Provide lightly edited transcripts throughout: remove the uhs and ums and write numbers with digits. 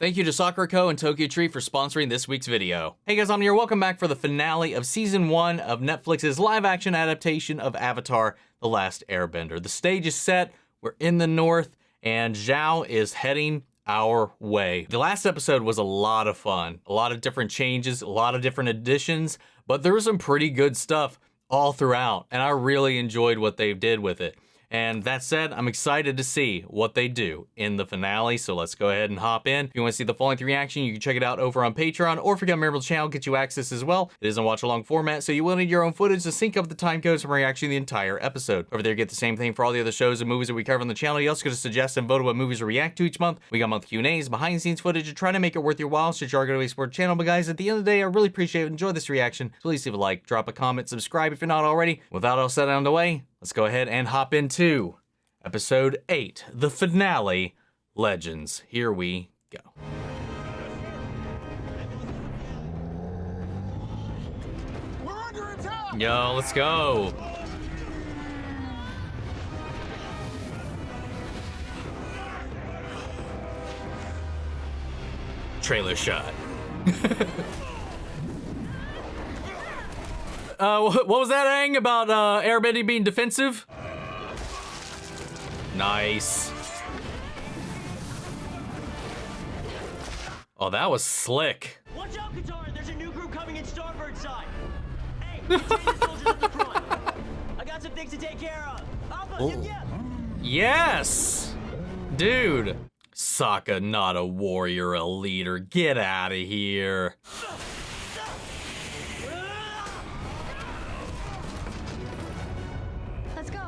Thank you to Sakura Co. and Tokyo Tree for sponsoring this week's video. Hey guys, I'm here. Welcome back for the finale of Season 1 of Netflix's live-action adaptation of Avatar: The Last Airbender. The stage is set, we're in the north, and Zhao is heading our way. The last episode was a lot of fun. A lot of different changes, a lot of different additions, but there was some pretty good stuff all throughout, and I really enjoyed what they did with it. And that said, I'm excited to see what they do in the finale, so let's go ahead and hop in. If you want to see the full length reaction, you can check it out over on Patreon, or if you become a member of the channel, get you access as well. It is in watch-along format, so you will need your own footage to sync up the time codes from reaction to the entire episode. Over there, you get the same thing for all the other shows and movies that we cover on the channel. You also get to suggest and vote on what movies we react to each month. We got monthly Q&As, behind-the-scenes footage, and try to make it worth your while, so you are going to support the channel. But guys, at the end of the day, I really appreciate it. Enjoy this reaction. Please leave a like, drop a comment, subscribe if you're not already. Without all said out of the way, let's go ahead and hop into Episode 8, the finale, Legends. Here we go. We're under attack! Yo, let's go. Trailer shot. What was that, Aang, about airbending being defensive? Nice. Oh, that was slick. Watch out, Katara! There's a new group coming in starboard side. Hey, take the soldiers at the front. I got some things to take care of. Alpha, yeah. Yes, dude. Sokka, not a warrior, a leader. Get out of here. Let's go.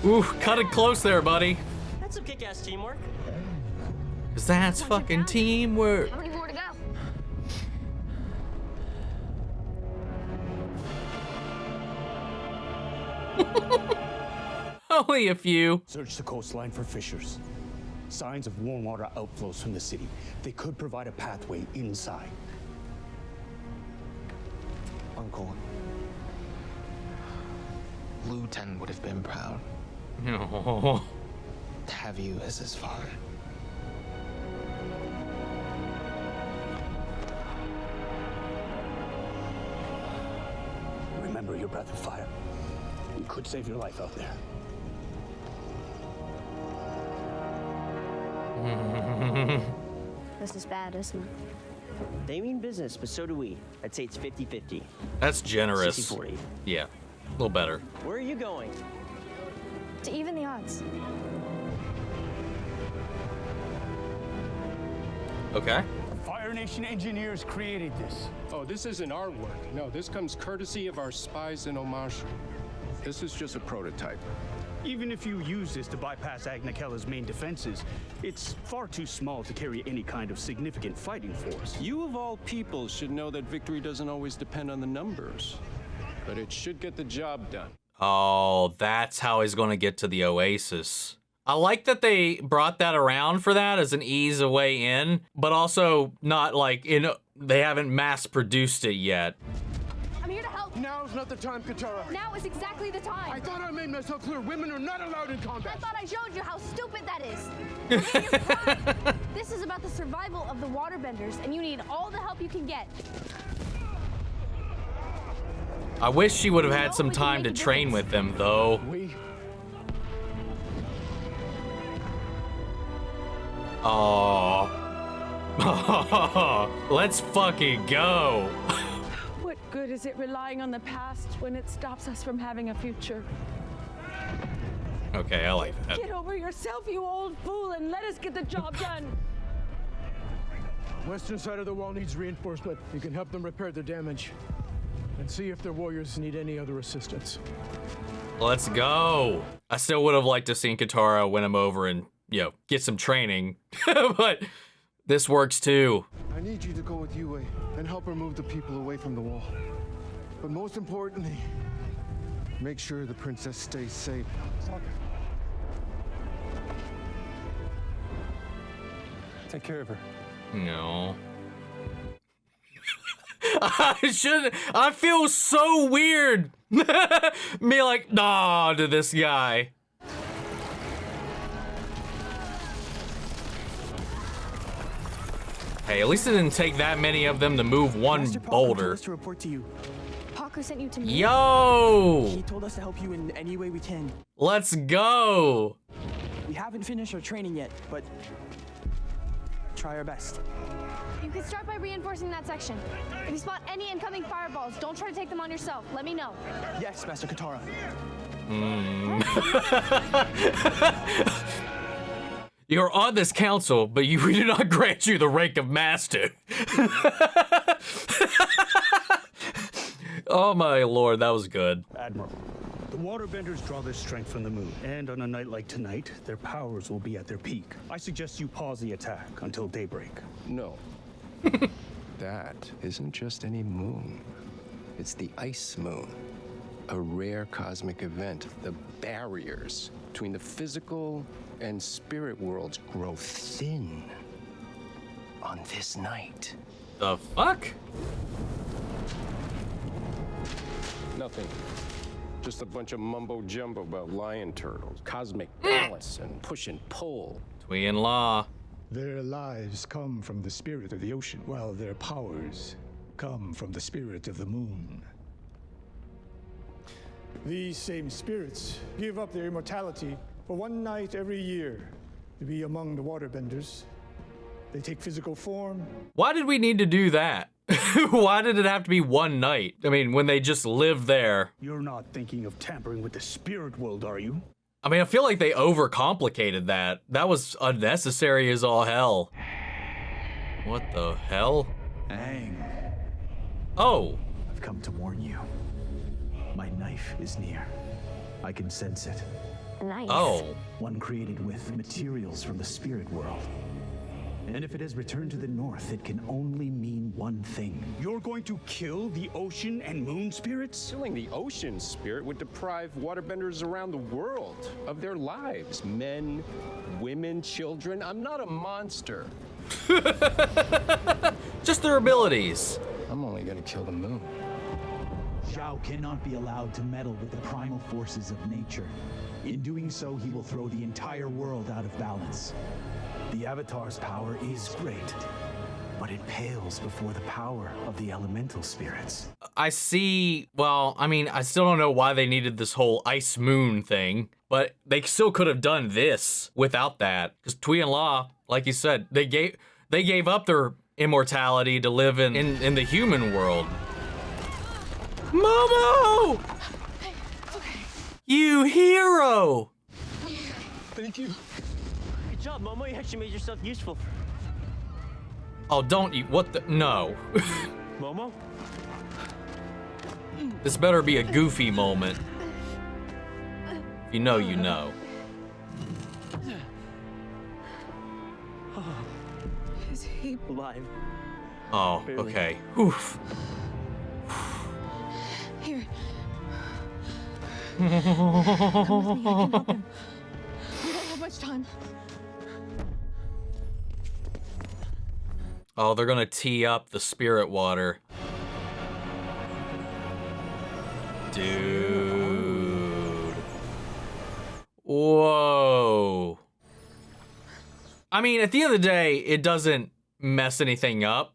Ooh, cut it close there, buddy. That's some kick-ass teamwork. 'Cause that's fucking teamwork. How many more to go? Only a few. Search the coastline for fissures. Signs of warm water outflows from the city. They could provide a pathway inside. Uncle, Lieutenant would have been proud No. to have you as his father. Remember your breath of fire. You could save your life out there. This is bad, isn't it? They mean business, but so do we. I'd say it's 50-50. That's generous. 60-40. Yeah, a little better. Where are you going? To even the odds. Okay. Fire Nation engineers created this. Oh, this isn't our work. No, this comes courtesy of our spies in Omashu. This is just a prototype. Even if you use this to bypass Agnakella's main defenses, it's far too small to carry any kind of significant fighting force. You of all people should know that victory doesn't always depend on the numbers, but it should get the job done. Oh, that's how he's gonna get to the Oasis. I like that they brought that around for that as an ease of way in, but also not like they haven't mass produced it yet. I'm here to help. Now's not the time, Katara. Now is exactly the time. I thought I made myself clear. Women are not allowed in I combat. thought I showed you how stupid that is. Forget your pride. This is about the survival of the waterbenders, and you need all the help you can get. I wish she would have had some time to train with them, though. Oh. Let's fucking go. What good is it relying on the past when it stops us from having a future? Okay, I like that. Get over yourself, you old fool, and let us get the job done. Western side of the wall needs reinforcement. You can help them repair the damage. And see if their warriors need any other assistance. Let's go. I still would have liked to see Katara win him over and, get some training. But this works too. I need you to go with Yue and help her move the people away from the wall. But most importantly, make sure the princess stays safe. Take care of her. No. I feel so weird. Me like, nah, to this guy. Hey, at least it didn't take that many of them to move one Master Paku boulder. told us to report to you. Paku sent you to me. Yo! He told us to help you in any way we can. Let's go! We haven't finished our training yet, but try our best. You can start by reinforcing that section. If you spot any incoming fireballs, don't try to take them on yourself. Let me know. Yes, Master Katara. You're on this council, but we do not grant you the rank of master. Oh my lord, that was good. Admiral, the waterbenders draw their strength from the moon, and on a night like tonight, their powers will be at their peak. I suggest you pause the attack until daybreak. No. That isn't just any moon. It's the ice moon. A rare cosmic event. The barriers between the physical and spirit worlds grow thin on this night. The fuck? Nothing. Just a bunch of mumbo jumbo about lion turtles, cosmic balance, and push and pull. Twee-in-law. Their lives come from the spirit of the ocean, while their powers come from the spirit of the moon. These same spirits give up their immortality for one night every year to be among the waterbenders. They take physical form. Why did we need to do that? Why did it have to be one night? I mean, when they just live there. You're not thinking of tampering with the spirit world, are you? I mean, I feel like they overcomplicated that. That was unnecessary as all hell. What the hell? Aang, Oh. I've come to warn you. My knife is near. I can sense it. Nice. Oh. One created with materials from the spirit world. And if it is returned to the north, it can only mean one thing. You're going to kill the ocean and moon spirits? Killing the ocean spirit would deprive waterbenders around the world of their lives. Men, women, children. I'm not a monster. Just their abilities. I'm only gonna kill the moon. Zhao cannot be allowed to meddle with the primal forces of nature. In doing so, he will throw the entire world out of balance. The Avatar's power is great, but it pales before the power of the elemental spirits. I see, well, I mean, I still don't know why they needed this whole ice moon thing, but they still could have done this without that. Because Twee-in-law, like you said, they gave up their immortality to live in the human world. Momo! You hero! Thank you. Good job, Momo. You actually made yourself useful. Oh, don't you, what the, no. Momo? This better be a goofy moment. If you know, you know. Is he alive? Oh, Barely. okay. Oof. Here. Come with me, I can help him. We don't have much time. Oh, they're gonna tee up the spirit water. Dude. Whoa. I mean, at the end of the day, it doesn't mess anything up.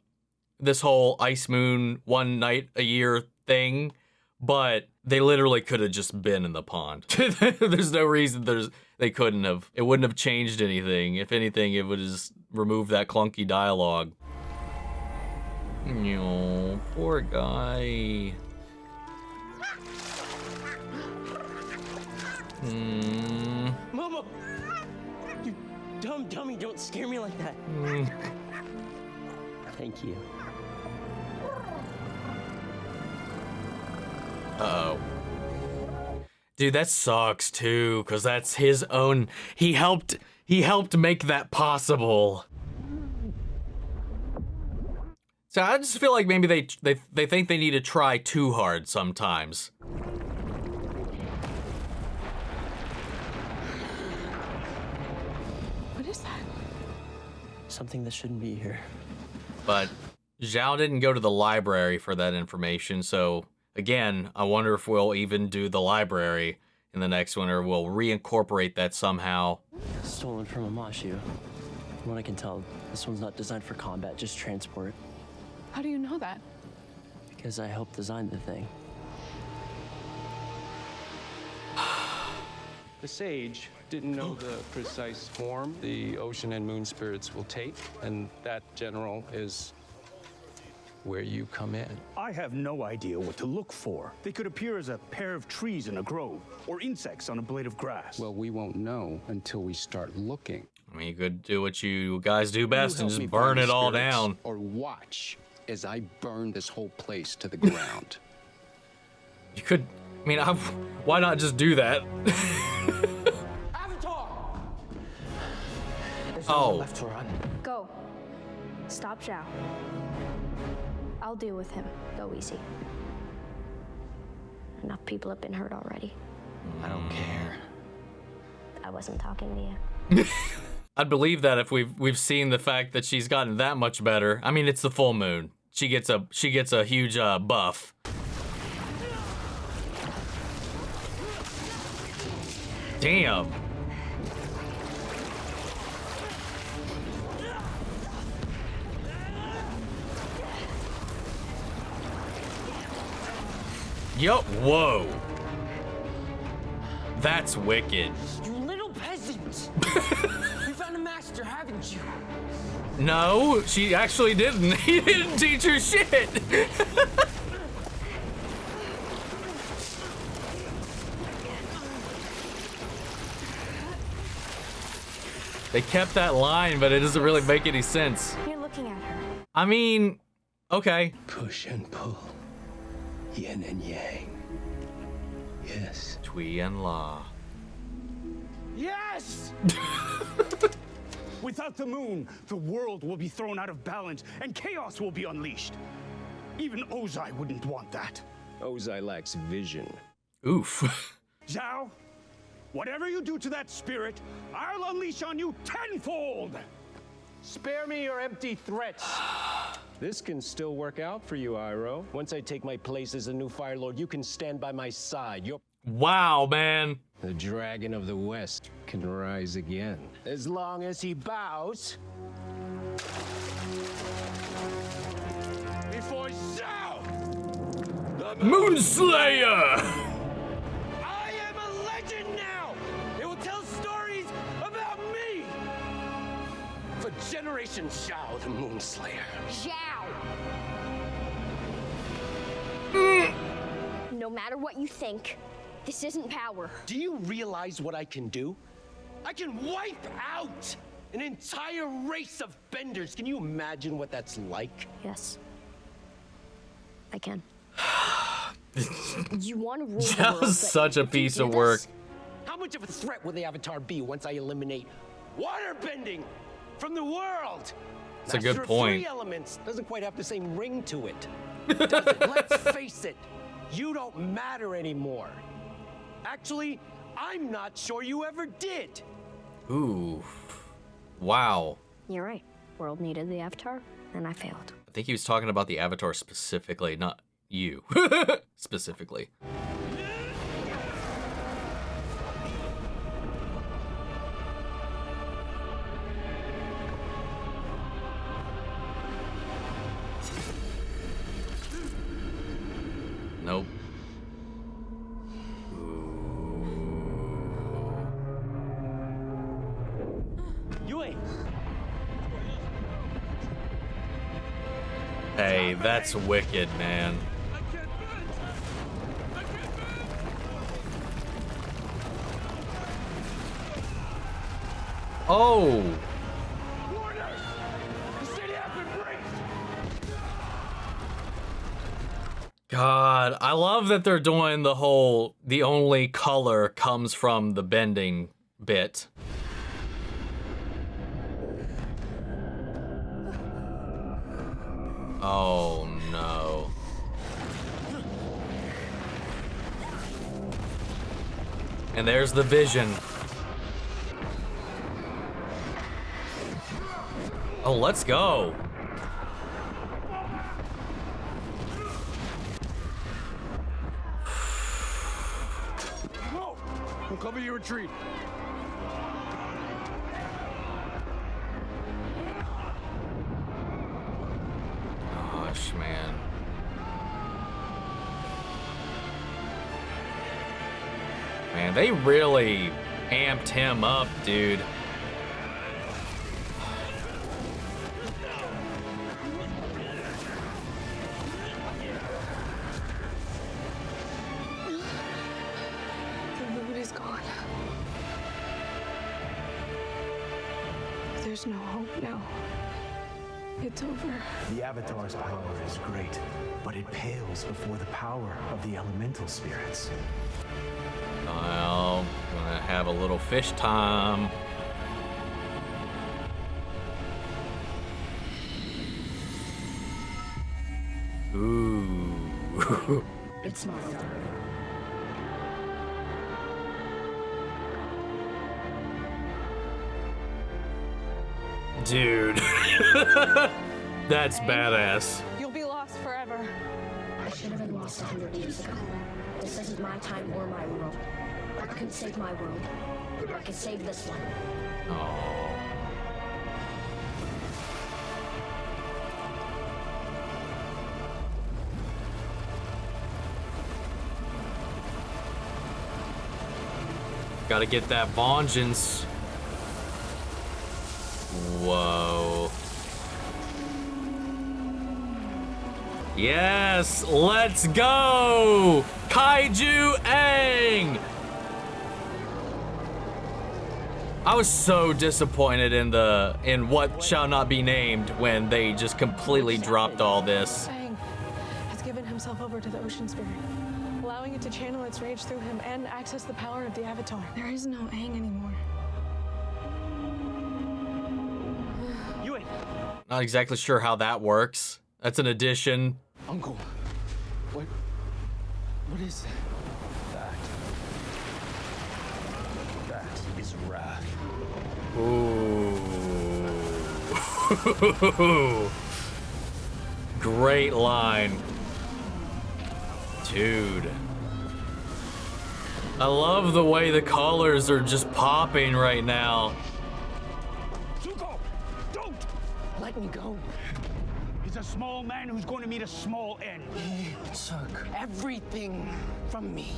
This whole ice moon one night a year thing, but they literally could have just been in the pond. There's no reason they couldn't have. It wouldn't have changed anything. If anything, it would just remove that clunky dialogue. No, poor guy. Momo! You dumb dummy, don't scare me like that. Thank you. Uh-oh. Dude, that sucks too, cause that's his own. He helped make that possible. So I just feel like maybe they think they need to try too hard sometimes. What is that? Something that shouldn't be here. But Zhao didn't go to the library for that information, so again, I wonder if we'll even do the library in the next one, or we'll reincorporate that somehow. Stolen from a Mashu. From what I can tell, this one's not designed for combat, just transport. How do you know that? Because I helped design the thing. The sage didn't know the precise form the ocean and moon spirits will take, and that, General, is where you come in. I have no idea what to look for. They could appear as a pair of trees in a grove, or insects on a blade of grass. Well, we won't know until we start looking. I mean, you could do what you guys do best You and help me just burn find it the all spirits, down. Or watch as I burn this whole place to the ground. You could, I mean, why not just do that? Avatar! There's Oh. left to run. Go. Stop Zhao. I'll deal with him. Go easy. Enough people have been hurt already. I don't care. I wasn't talking to you. I'd believe that if we've seen the fact that she's gotten that much better. I mean, it's the full moon. She gets a huge buff. Damn. Yup. Whoa. That's wicked. You little peasant! You found a master, haven't you? No, she actually didn't. He didn't teach her shit. They kept that line, but it doesn't really make any sense. You're looking at her. I mean, okay. Push and pull. Yin and yang. Yes. Tui and La. Yes! Without the moon, the world will be thrown out of balance and chaos will be unleashed. Even Ozai wouldn't want that. Ozai lacks vision. Oof. Zhao, whatever you do to that spirit, I'll unleash on you tenfold! Spare me your empty threats. This can still work out for you, Iroh. Once I take my place as the new Fire Lord, you can stand by my side. Wow, man. The Dragon of the West can rise again. As long as he bows. Before Zhao! Moonslayer! I am a legend now! It will tell stories about me! For generations, Zhao, the Moonslayer. Zhao! No matter what you think, this isn't power. Do you realize what I can do? I can wipe out an entire race of benders. Can you imagine what that's like? Yes. I can. You want to rule the That world, was but such a if you piece do of work. this- How much of a threat will the Avatar be once I eliminate waterbending from the world? That's a good Master of point. Three elements doesn't quite have the same ring to it. Does it? Let's face it. You don't matter anymore. Actually, I'm not sure you ever did. Ooh. Wow. You're right. World needed the Avatar, and I failed. I think he was talking about the Avatar specifically, not you. Specifically. Nope. Hey, that's wicked, man. Oh! God, I love that they're doing the whole, the only color comes from the bending bit. Oh no. And there's the vision. Oh, let's go. We'll cover your retreat. Gosh, man. Man, they really amped him up, dude. The mood is gone. There's no hope now. It's over. The Avatar's power is great, but it pales before the power of the elemental spirits. Well, gonna have a little fish time. Ooh. It's not over. Dude. That's badass. You'll be lost forever. I should have been lost 100 years ago. This isn't my time or my world. I can save my world. I can save this one. Oh. Gotta get that vengeance. Whoa. Yes, let's go! Kaiju Aang! I was so disappointed in what shall not be named when they just completely dropped all this. Aang has given himself over to the ocean spirit, allowing it to channel its rage through him and access the power of the Avatar. There is no Aang anymore. Not exactly sure how that works. That's an addition. Uncle, what is that? That is wrath. Ooh. Great line. Dude. I love the way the colors are just popping right now. Zuko, don't! Let me go. He's a small man who's going to meet a small end. He took everything from me.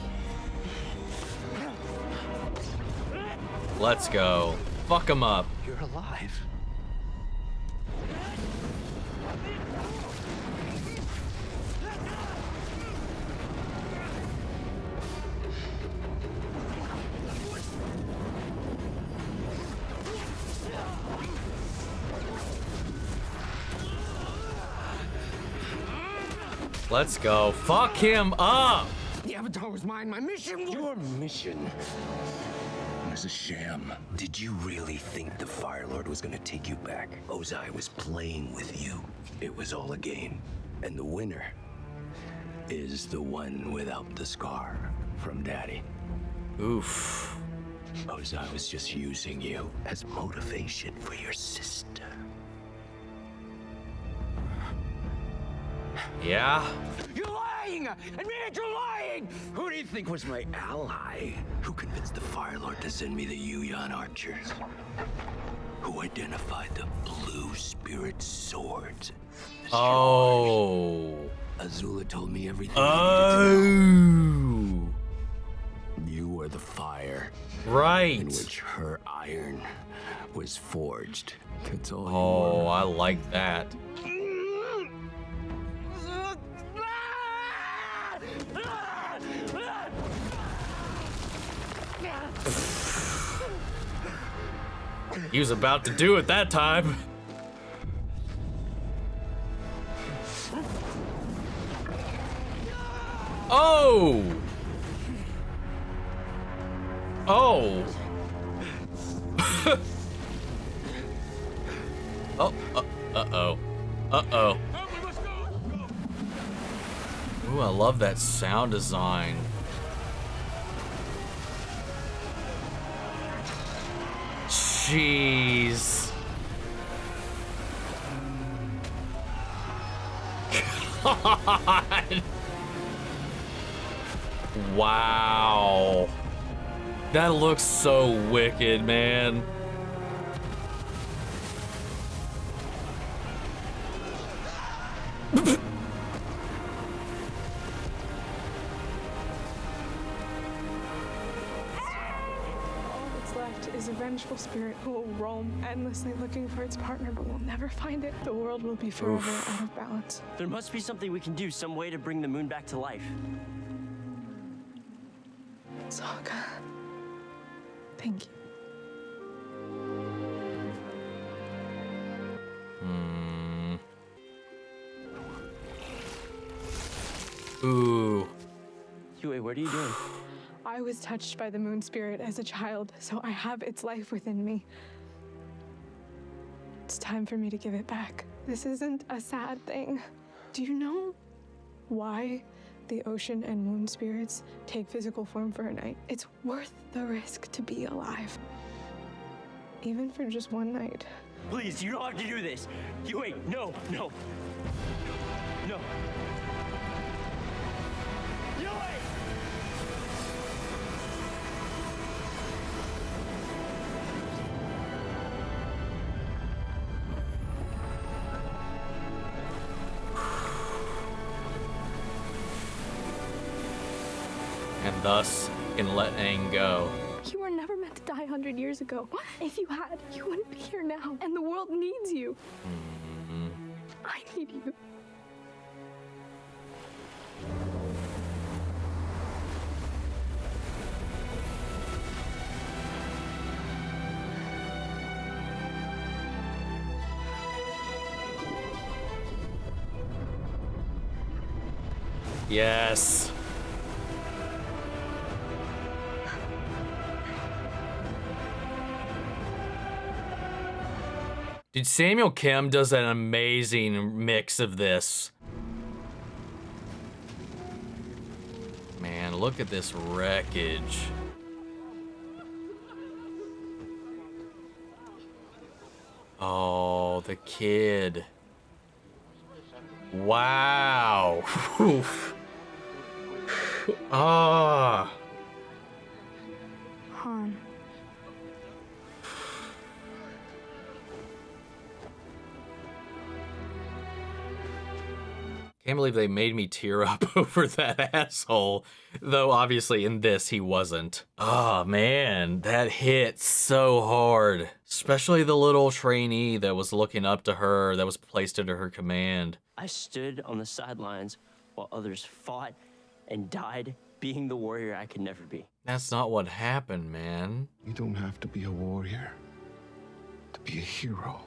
Let's go. Fuck him up. You're alive. Let's go. Fuck him up. The Avatar was mine. My mission was... Your mission was a sham. Did you really think the Fire Lord was gonna take you back? Ozai was playing with you. It was all a game. And the winner is the one without the scar from Daddy. Oof. Ozai was just using you as motivation for your sister. Yeah? You're lying! Admit you're lying! Who do you think was my ally? Who convinced the Fire Lord to send me the Yuyan archers? Who identified the blue spirit swords? Oh. Azula told me everything Oh. I needed to know. You were the fire. Right. In which her iron was forged. That's all you Oh, were. I like that. He was about to do it that time. Oh! Oh! Oh, uh-oh. Uh-oh. Ooh, I love that sound design. Jeez. God. Wow. That looks so wicked, man. Is a vengeful spirit who will roam endlessly looking for its partner but will never find it. The world will be forever out of balance. There must be something we can do, some way to bring the moon back to life. Sokka, thank you. Ooh. Yue, what are you doing? I was touched by the moon spirit as a child, so I have its life within me. It's time for me to give it back. This isn't a sad thing. Do you know why the ocean and moon spirits take physical form for a night? It's worth the risk to be alive. Even for just one night. Please, you don't have to do this. Yue, no, no. No. Yue! And thus can let Aang go. You were never meant to die 100 years ago. If you had, you wouldn't be here now. And the world needs you. I need you. Yes. Dude, Samuel Kim does an amazing mix of this. Man, look at this wreckage. Oh, the kid. Wow. Ah. Han. Can't believe they made me tear up over that asshole. Though obviously in this he wasn't. Oh man, that hit so hard. Especially the little trainee that was looking up to her, that was placed under her command. I stood on the sidelines while others fought and died, being the warrior I could never be. That's not what happened, man. You don't have to be a warrior to be a hero.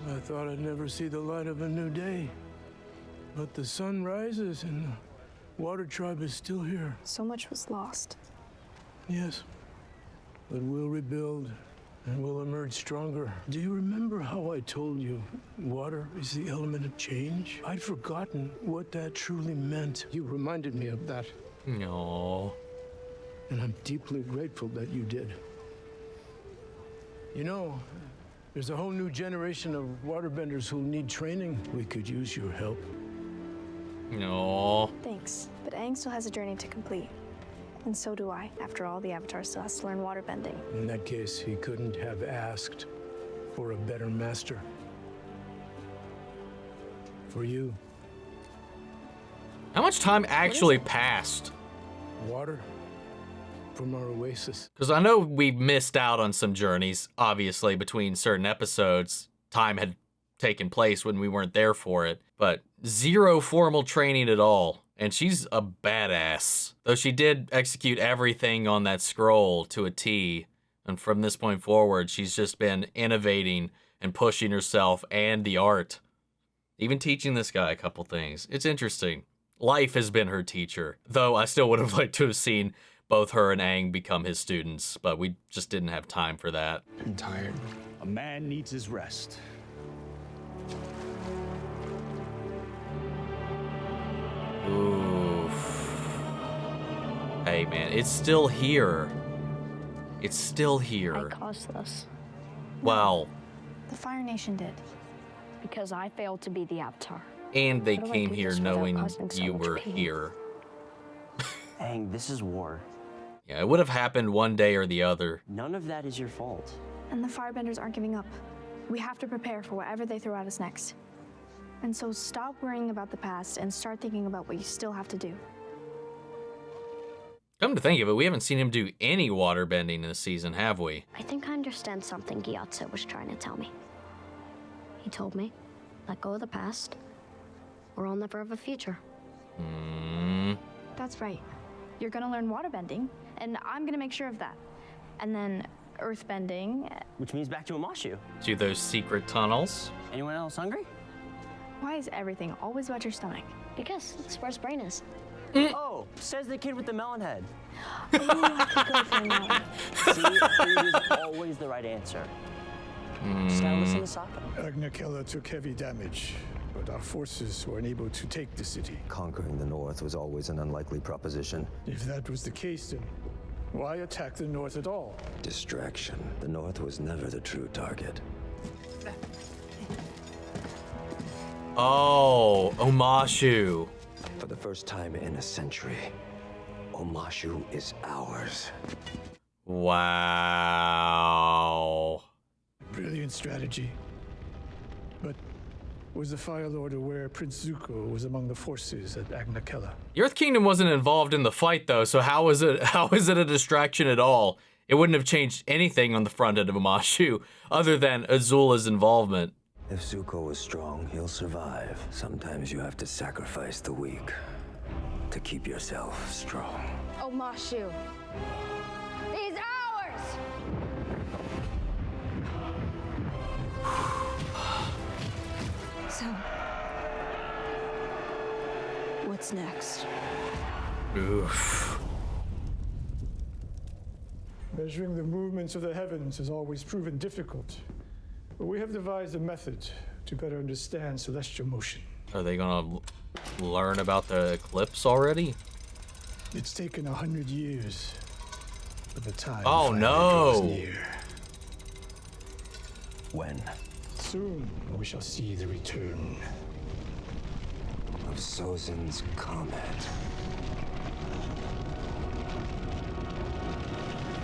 I thought I'd never see the light of a new day. But the sun rises and the water tribe is still here. So much was lost. Yes. But we'll rebuild and we'll emerge stronger. Do you remember how I told you water is the element of change? I'd forgotten what that truly meant. You reminded me of that. No. And I'm deeply grateful that you did. You know, there's a whole new generation of waterbenders who'll need training. We could use your help. No. Thanks, but Aang still has a journey to complete. And so do I. After all, the Avatar still has to learn waterbending. In that case, he couldn't have asked for a better master. For you. How much time actually passed? Water from our oasis. Because I know we missed out on some journeys, obviously, between certain episodes. Time had taken place when we weren't there for it, but zero formal training at all. And she's a badass. Though she did execute everything on that scroll to a T. And from this point forward, she's just been innovating and pushing herself and the art. Even teaching this guy a couple things. It's interesting. Life has been her teacher. Though I still would have liked to have seen both her and Aang become his students, but we just didn't have time for that. I'm tired. A man needs his rest. Oof. Hey man, it's still here. It's still here. I caused this. Wow. The Fire Nation did. Because I failed to be the Avatar. And they How do I came do here this without knowing causing so you much were pain? here. Aang, this is war. Yeah, it would have happened one day or the other. None of that is your fault. And the firebenders aren't giving up. We have to prepare for whatever they throw at us next. And so stop worrying about the past and start thinking about what you still have to do. Come to think of it, we haven't seen him do any waterbending in this season, have we? I think I understand something Kiawentiio was trying to tell me. He told me, let go of the past, or I'll never have a future. That's right. You're gonna learn waterbending, and I'm gonna make sure of that. And then earthbending. Which means back to Amashu. To those secret tunnels. Anyone else hungry? Why is everything always about your stomach? Because that's where his brain is. Oh, says the kid with the melon head. See, food is always the right answer. Just gotta listen to Sokka. Agnakella took heavy damage, but our forces were unable to take the city. Conquering the North was always an unlikely proposition. If that was the case, then why attack the North at all? Distraction. The North was never the true target. Oh, Omashu. For the first time in a century, Omashu is ours. Wow. Brilliant strategy. But was the Fire Lord aware Prince Zuko was among the forces at Agnakella? The Earth Kingdom wasn't involved in the fight though, so how is it a distraction at all? It wouldn't have changed anything on the front end of Amashu other than Azula's involvement. If Zuko is strong, he'll survive. Sometimes you have to sacrifice the weak to keep yourself strong. Omashu. He's ours! So, what's next? Oof. Measuring the movements of the heavens has always proven difficult. But we have devised a method to better understand celestial motion. Are they gonna learn about the eclipse already? It's taken 100 years, but the time oh finally no! draws near. When? Soon we shall see the return of Sozin's comet.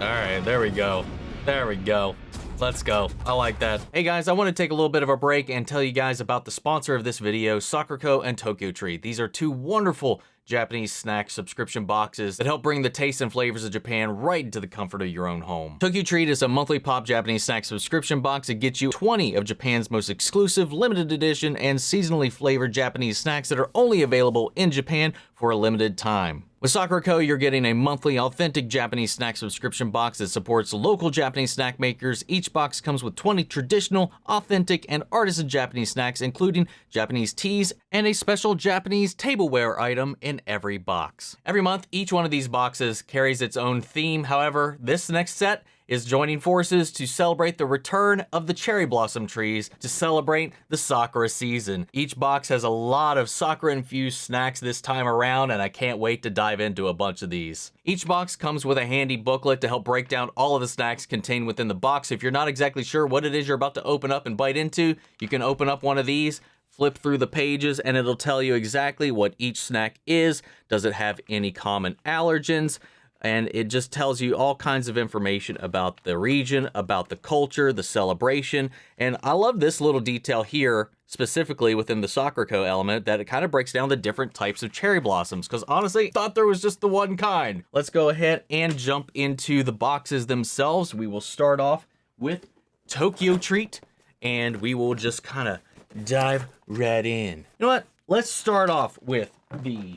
All right, there we go. There we go. Let's go. I like that. Hey guys, I want to take a little bit of a break and tell you guys about the sponsor of this video, Sakurako and Tokyo Treat. These are two wonderful Japanese snack subscription boxes that help bring the taste and flavors of Japan right into the comfort of your own home. Tokyo Treat is a monthly pop Japanese snack subscription box that gets you 20 of Japan's most exclusive, limited edition, and seasonally flavored Japanese snacks that are only available in Japan for a limited time. With Sakurako, you're getting a monthly authentic Japanese snack subscription box that supports local Japanese snack makers. Each box comes with 20 traditional, authentic, and artisan Japanese snacks, including Japanese teas and a special Japanese tableware item in every box. Every month, each one of these boxes carries its own theme. However, this next set is joining forces to celebrate the return of the cherry blossom trees to celebrate the Sakura season. Each box has a lot of Sakura-infused snacks this time around, and I can't wait to dive into a bunch of these. Each box comes with a handy booklet to help break down all of the snacks contained within the box. If you're not exactly sure what it is you're about to open up and bite into, you can open up one of these, flip through the pages, and it'll tell you exactly what each snack is. Does it have any common allergens? And it just tells you all kinds of information about the region, about the culture, the celebration. And I love this little detail here, specifically within the Sakurako element, that it kind of breaks down the different types of cherry blossoms, because honestly, I thought there was just the one kind. Let's go ahead and jump into the boxes themselves. We will start off with Tokyo Treat, and we will just kind of dive right in. You know what? Let's start off with the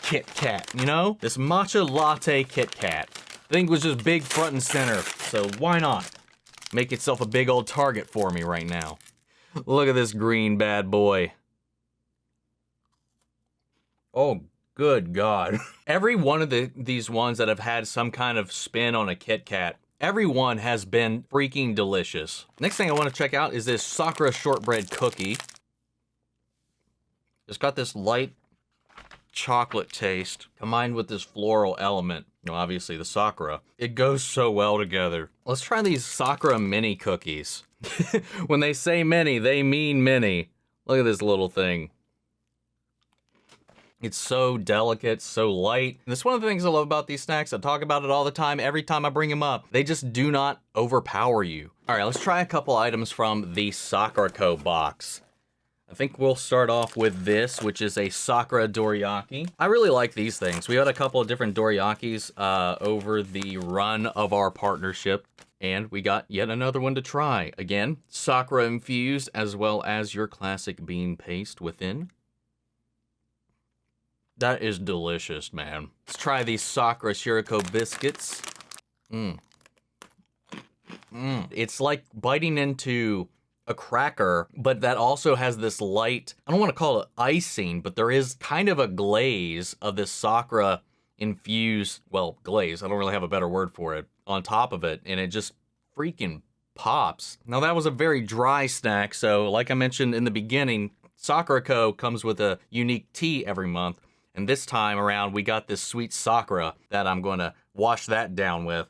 Kit Kat, you know? This matcha latte Kit Kat. I think it was just big front and center, so why not make itself a big old target for me right now? Look at this green bad boy. Oh, good God. Every one of these ones that have had some kind of spin on a Kit Kat, every one has been freaking delicious. Next thing I want to check out is this Sakura shortbread cookie. It's got this light chocolate taste combined with this floral element. You know, obviously the Sakura. It goes so well together. Let's try these Sakura mini cookies. When they say mini, they mean mini. Look at this little thing. It's so delicate, so light. And that's one of the things I love about these snacks. I talk about it all the time, every time I bring them up. They just do not overpower you. All right, let's try a couple items from the Sakura Co. box. I think we'll start off with this, which is a Sakura Dorayaki. I really like these things. We had a couple of different Dorayakis over the run of our partnership, and we got yet another one to try. Again, Sakura infused, as well as your classic bean paste within. That is delicious, man. Let's try these Sakura Shiriko biscuits. It's like biting into a cracker, but that also has this light, I don't want to call it icing, but there is kind of a glaze of this Sakura infused, well, glaze, I don't really have a better word for it, on top of it, and it just freaking pops. Now that was a very dry snack, so like I mentioned in the beginning, Sakura Co. comes with a unique tea every month. And this time around, we got this sweet Sakura that I'm going to wash that down with.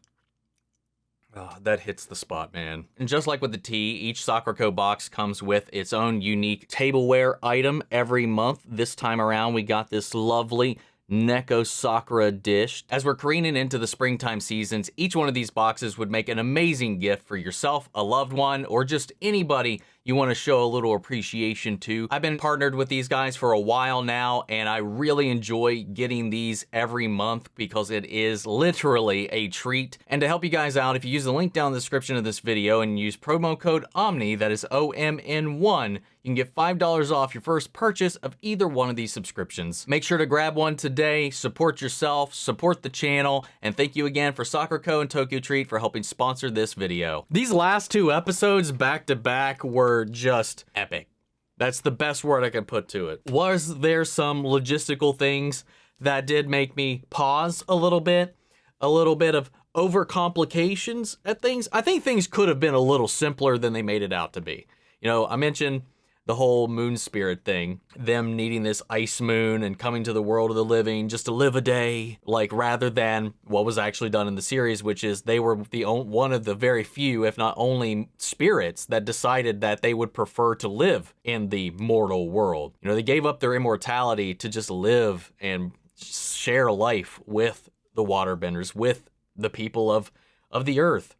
Oh, that hits the spot, man. And just like with the tea, each Sakura Co. box comes with its own unique tableware item every month. This time around, we got this lovely Neko Sakura dish. As we're careening into the springtime seasons, each one of these boxes would make an amazing gift for yourself, a loved one, or just anybody you want to show a little appreciation to. I've been partnered with these guys for a while now, and I really enjoy getting these every month because it is literally a treat. And to help you guys out, if you use the link down in the description of this video and use promo code OMNI, that is OMN1, you can get $5 off your first purchase of either one of these subscriptions. Make sure to grab one today, support yourself, support the channel, and thank you again for Sakura Co. and Tokyo Treat for helping sponsor this video. These last two episodes back to back were just epic. That's the best word I can put to it. Was there some logistical things that did make me pause a little bit of overcomplications at things? I think things could have been a little simpler than they made it out to be. You know, I mentioned the whole moon spirit thing, them needing this ice moon and coming to the world of the living just to live a day, like rather than what was actually done in the series, which is they were one of the very few, if not only, spirits that decided that they would prefer to live in the mortal world. You know, they gave up their immortality to just live and share life with the waterbenders, with the people of the earth.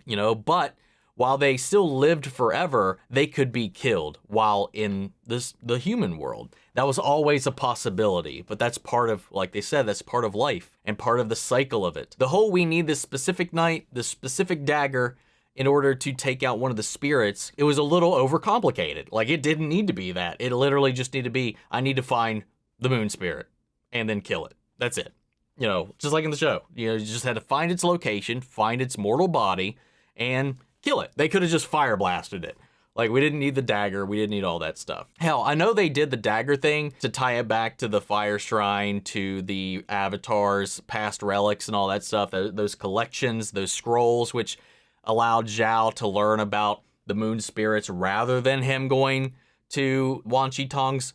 You know, but while they still lived forever, they could be killed while in the human world. That was always a possibility, but that's part of, like they said, that's part of life and part of the cycle of it. The whole we need this specific knight, this specific dagger in order to take out one of the spirits, it was a little overcomplicated. Like, it didn't need to be that. It literally just needed to be, I need to find the moon spirit and then kill it. That's it. You know, just like in the show. You know, you just had to find its location, find its mortal body, and kill it. They could have just fire blasted it. Like, we didn't need the dagger. We didn't need all that stuff. Hell, I know they did the dagger thing to tie it back to the fire shrine, to the avatars, past relics and all that stuff. Those collections, those scrolls, which allowed Zhao to learn about the moon spirits rather than him going to Wan Shi Tong's,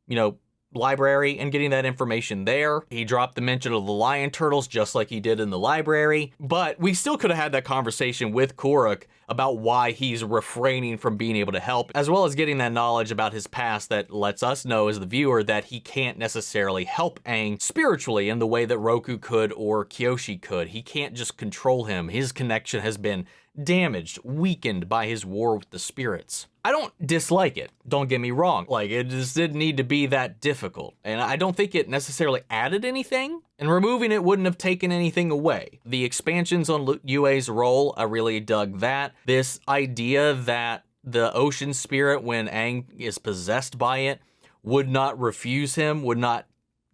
you know, library and getting that information there. He dropped the mention of the lion turtles just like he did in the library, but we still could have had that conversation with Kuruk about why he's refraining from being able to help, as well as getting that knowledge about his past that lets us know as the viewer that he can't necessarily help Aang spiritually in the way that Roku could or Kyoshi could. He can't just control him. His connection has been damaged, weakened by his war with the spirits. I don't dislike it, don't get me wrong. Like, it just didn't need to be that difficult. And I don't think it necessarily added anything, and removing it wouldn't have taken anything away. The expansions on Yue's role, I really dug that. This idea that the ocean spirit, when Aang is possessed by it, would not refuse him, would not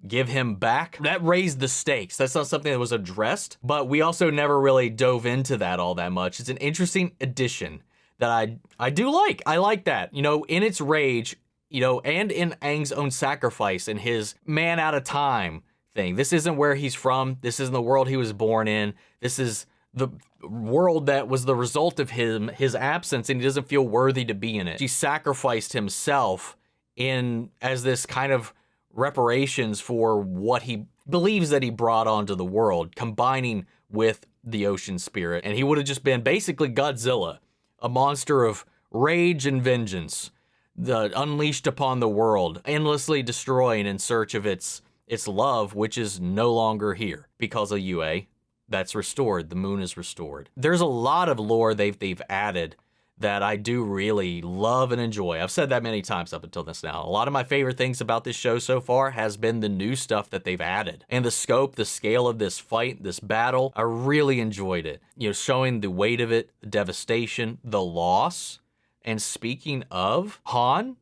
give him back. That raised the stakes. That's not something that was addressed, but we also never really dove into that all that much. It's an interesting addition that I do like. I like that, you know, in its rage, you know, and in Aang's own sacrifice and his man out of time thing. This isn't where he's from. This isn't the world he was born in. This is the world that was the result of his absence, and he doesn't feel worthy to be in it. He sacrificed himself as this kind of reparations for what he believes that he brought onto the world, combining with the ocean spirit. And he would have just been basically Godzilla, a monster of rage and vengeance unleashed upon the world, endlessly destroying in search of its love, which is no longer here because of UA. That's restored. The moon is restored. There's a lot of lore they've added that I do really love and enjoy. I've said that many times up until this now. A lot of my favorite things about this show so far has been the new stuff that they've added. And the scope, the scale of this fight, this battle, I really enjoyed it. You know, showing the weight of it, the devastation, the loss. And speaking of Han,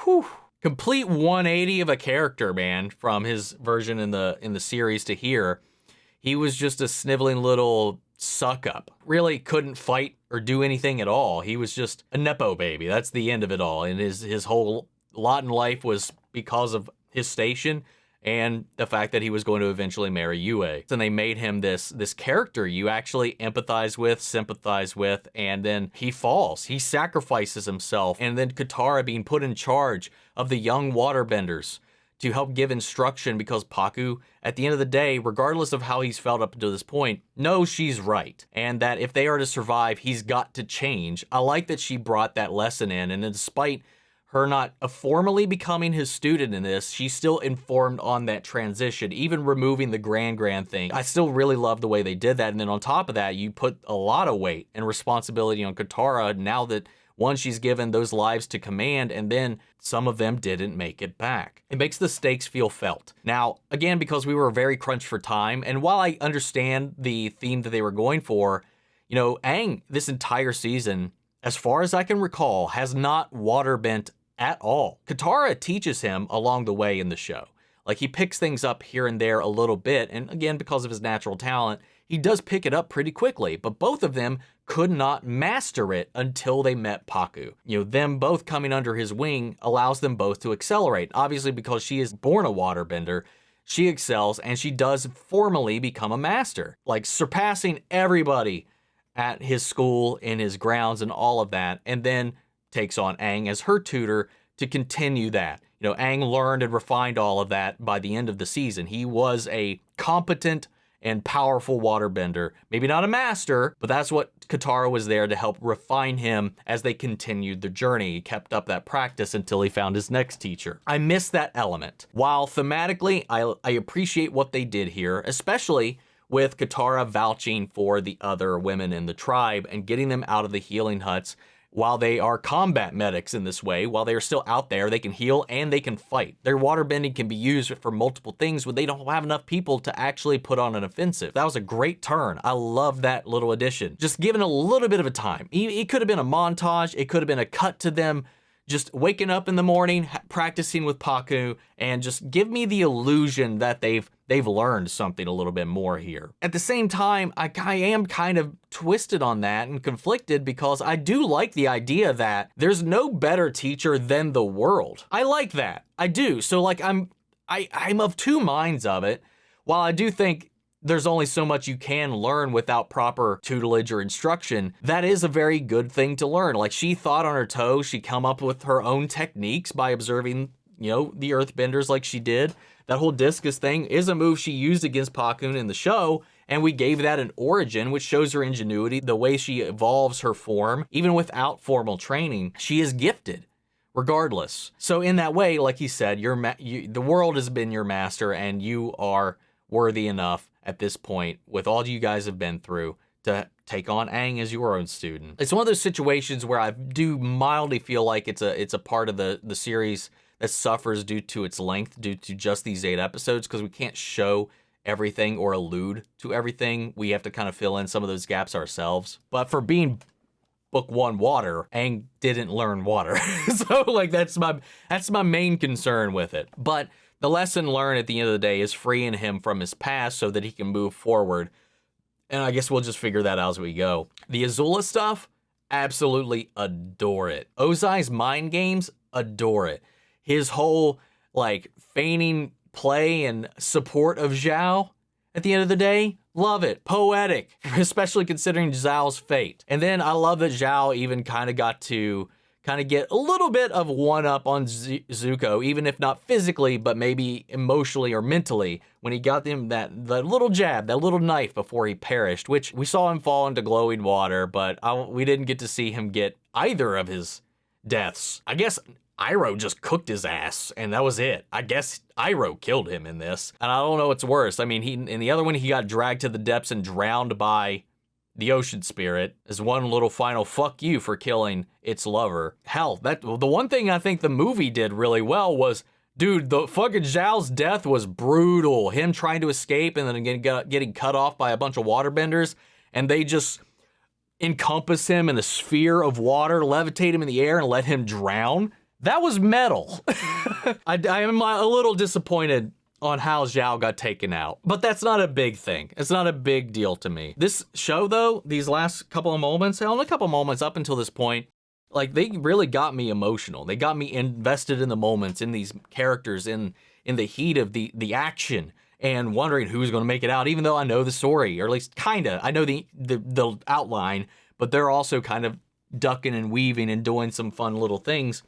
whew, complete 180 of a character, man, from his version in the series to here. He was just a sniveling little suck-up. Really couldn't fight or do anything at all. He was just a Nepo baby. That's the end of it all. And his whole lot in life was because of his station and the fact that he was going to eventually marry Yue. And they made him this character you actually empathize with, sympathize with, and then he falls. He sacrifices himself. And then Katara being put in charge of the young waterbenders to help give instruction, because Pakku, at the end of the day, regardless of how he's felt up to this point, knows she's right. And that if they are to survive, he's got to change. I like that she brought that lesson in, and despite her not formally becoming his student in this, she's still informed on that transition, even removing the grand thing. I still really love the way they did that. And then on top of that, you put a lot of weight and responsibility on Katara now that, one, she's given those lives to command, and then some of them didn't make it back. It makes the stakes feel felt. Now, again, because we were very crunched for time, and while I understand the theme that they were going for, you know, Aang, this entire season, as far as I can recall, has not waterbent at all. Katara teaches him along the way in the show. Like, he picks things up here and there a little bit, and again, because of his natural talent, he does pick it up pretty quickly, but both of them could not master it until they met Pakku. You know, them both coming under his wing allows them both to accelerate. Obviously, because she is born a waterbender, she excels and she does formally become a master, like surpassing everybody at his school, in his grounds, and all of that, and then takes on Aang as her tutor to continue that. You know, Aang learned and refined all of that by the end of the season. He was a competent and powerful waterbender. Maybe not a master, but that's what Katara was there to help refine him as they continued the journey. He kept up that practice until he found his next teacher. I miss that element. While thematically, I appreciate what they did here, especially with Katara vouching for the other women in the tribe and getting them out of the healing huts. While they are combat medics in this way, while they are still out there, they can heal and they can fight. Their waterbending can be used for multiple things when they don't have enough people to actually put on an offensive. That was a great turn. I love that little addition. Just given a little bit of a time. It could have been a montage. It could have been a cut to them just waking up in the morning, practicing with Pakku, and just give me the illusion that they've learned something a little bit more here. At the same time, I am kind of twisted on that and conflicted, because I do like the idea that there's no better teacher than the world. I like that. I do. So like I'm of two minds of it. While I do think there's only so much you can learn without proper tutelage or instruction, that is a very good thing to learn. Like, she thought on her toes, she come up with her own techniques by observing, you know, the earthbenders like she did. That whole discus thing is a move she used against Pakun in the show, and we gave that an origin, which shows her ingenuity, the way she evolves her form. Even without formal training, she is gifted, regardless. So in that way, like he said, the world has been your master, and you are worthy enough at this point, with all you guys have been through, to take on Aang as your own student. It's one of those situations where I do mildly feel like it's a part of the series that suffers due to its length, due to just these 8 episodes, because we can't show everything or allude to everything. We have to kind of fill in some of those gaps ourselves. But for being book 1 water, Aang didn't learn water. So like that's my main concern with it. But the lesson learned at the end of the day is freeing him from his past so that he can move forward. And I guess we'll just figure that out as we go. The Azula stuff, absolutely adore it. Ozai's mind games, adore it. His whole like feigning play and support of Zhao at the end of the day, love it. Poetic, especially considering Zhao's fate. And then I love that Zhao even kind of got to get a little bit of one-up on Zuko, even if not physically, but maybe emotionally or mentally, when he got him that little jab, that little knife before he perished, which we saw him fall into glowing water, but we didn't get to see him get either of his deaths. I guess Iroh just cooked his ass, and that was it. I guess Iroh killed him in this. And I don't know what's worse. I mean, in the other one, he got dragged to the depths and drowned by the ocean spirit as one little final fuck you for killing its lover. Hell, the one thing I think the movie did really well was, dude, the fucking Zhao's death was brutal. Him trying to escape and then getting cut off by a bunch of waterbenders, and they just encompass him in a sphere of water, levitate him in the air, and let him drown. That was metal. I am a little disappointed on how Zhao got taken out, but that's not a big thing. It's not a big deal to me. This show, though, these last couple of moments, only a couple of moments up until this point, like, they really got me emotional. They got me invested in the moments, in these characters, in the heat of the action, and wondering who's going to make it out, even though I know the story, or at least kinda. I know the outline, but they're also kind of ducking and weaving and doing some fun little things.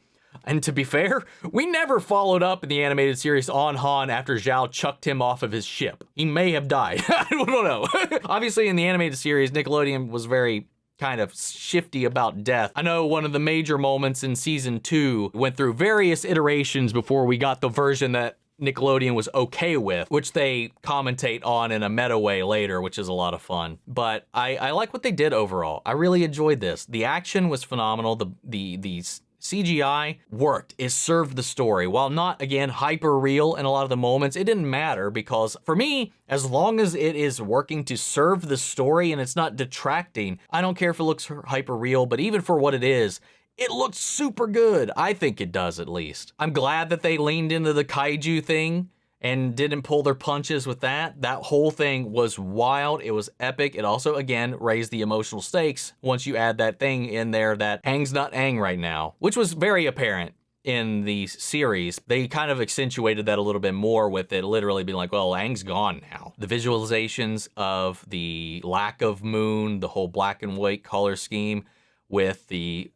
And to be fair, we never followed up in the animated series on Han after Zhao chucked him off of his ship. He may have died. I don't know. Obviously, in the animated series, Nickelodeon was very kind of shifty about death. I know one of the major moments in season 2 went through various iterations before we got the version that Nickelodeon was okay with, which they commentate on in a meta way later, which is a lot of fun. But I like what they did overall. I really enjoyed this. The action was phenomenal. The CGI worked. It served the story. While not, again, hyper real in a lot of the moments, it didn't matter, because for me, as long as it is working to serve the story and it's not detracting, I don't care if it looks hyper real, but even for what it is, it looks super good. I think it does, at least. I'm glad that they leaned into the kaiju thing and didn't pull their punches with that. That whole thing was wild. It was epic. It also, again, raised the emotional stakes once you add that thing in there that Aang's not Aang right now, which was very apparent in the series. They kind of accentuated that a little bit more with it literally being like, well, Aang's gone now. The visualizations of the lack of moon, the whole black and white color scheme with the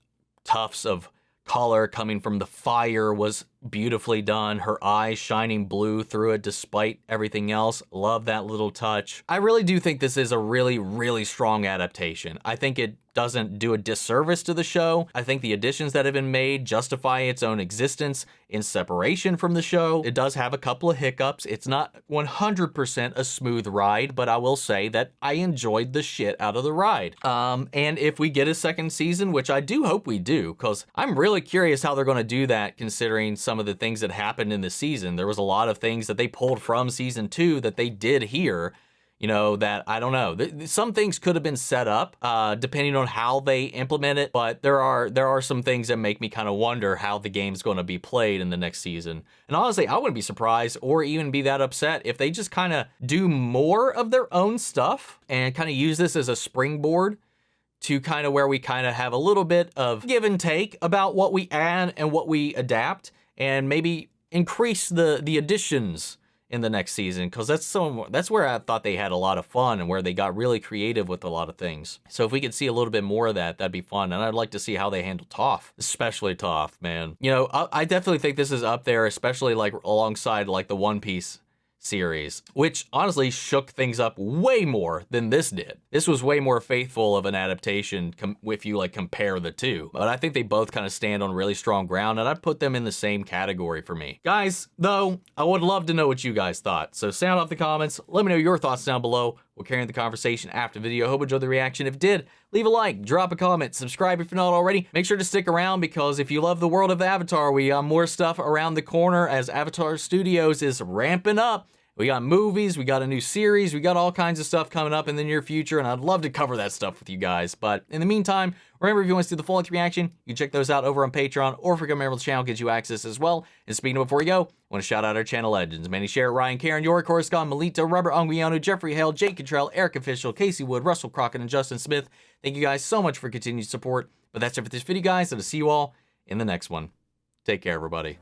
tufts of color coming from the fire was beautifully done. Her eyes shining blue through it despite everything else. Love that little touch. I really do think this is a really, really strong adaptation. I think it doesn't do a disservice to the show. I think the additions that have been made justify its own existence in separation from the show. It does have a couple of hiccups. It's not 100% a smooth ride, but I will say that I enjoyed the shit out of the ride. And if we get a second season, which I do hope we do, because I'm really curious how they're going to do that considering some of the things that happened in the season. There was a lot of things that they pulled from season 2 that they did here, you know, that I don't know. Some things could have been set up depending on how they implement it, but there are some things that make me kind of wonder how the game's going to be played in the next season. And honestly, I wouldn't be surprised or even be that upset if they just kind of do more of their own stuff and kind of use this as a springboard to kind of where we kind of have a little bit of give and take about what we add and what we adapt, and maybe increase the additions in the next season, because that's where I thought they had a lot of fun and where they got really creative with a lot of things. So if we could see a little bit more of that, that'd be fun. And I'd like to see how they handle Toph, especially Toph, man. You know, I definitely think this is up there, especially like alongside like the One Piece series, which honestly shook things up way more than this did. This was way more faithful of an adaptation if you like compare the two. But I think they both kind of stand on really strong ground, and I'd put them in the same category for me. Guys, though, I would love to know what you guys thought. So sound off the comments. Let me know your thoughts down below. We'll carry on the conversation after the video. Hope you enjoyed the reaction. If you did, leave a like, drop a comment, subscribe if you're not already. Make sure to stick around, because if you love the world of Avatar, we got more stuff around the corner as Avatar Studios is ramping up. We got movies, we got a new series, we got all kinds of stuff coming up in the near future, and I'd love to cover that stuff with you guys. But in the meantime, remember, if you want to see the full-length reaction, you can check those out over on Patreon, or if you become a member of the channel, gets you access as well. And speaking of before we go, I want to shout out our channel legends: Manny Sherritt, Ryan, Karen, York, Coruscant, Melita, Robert Anguiano, Jeffrey Hale, Jake Cottrell, Eric Official, Casey Wood, Russell Crockett, and Justin Smith. Thank you guys so much for continued support. But that's it for this video, guys, and I'll see you all in the next one. Take care, everybody.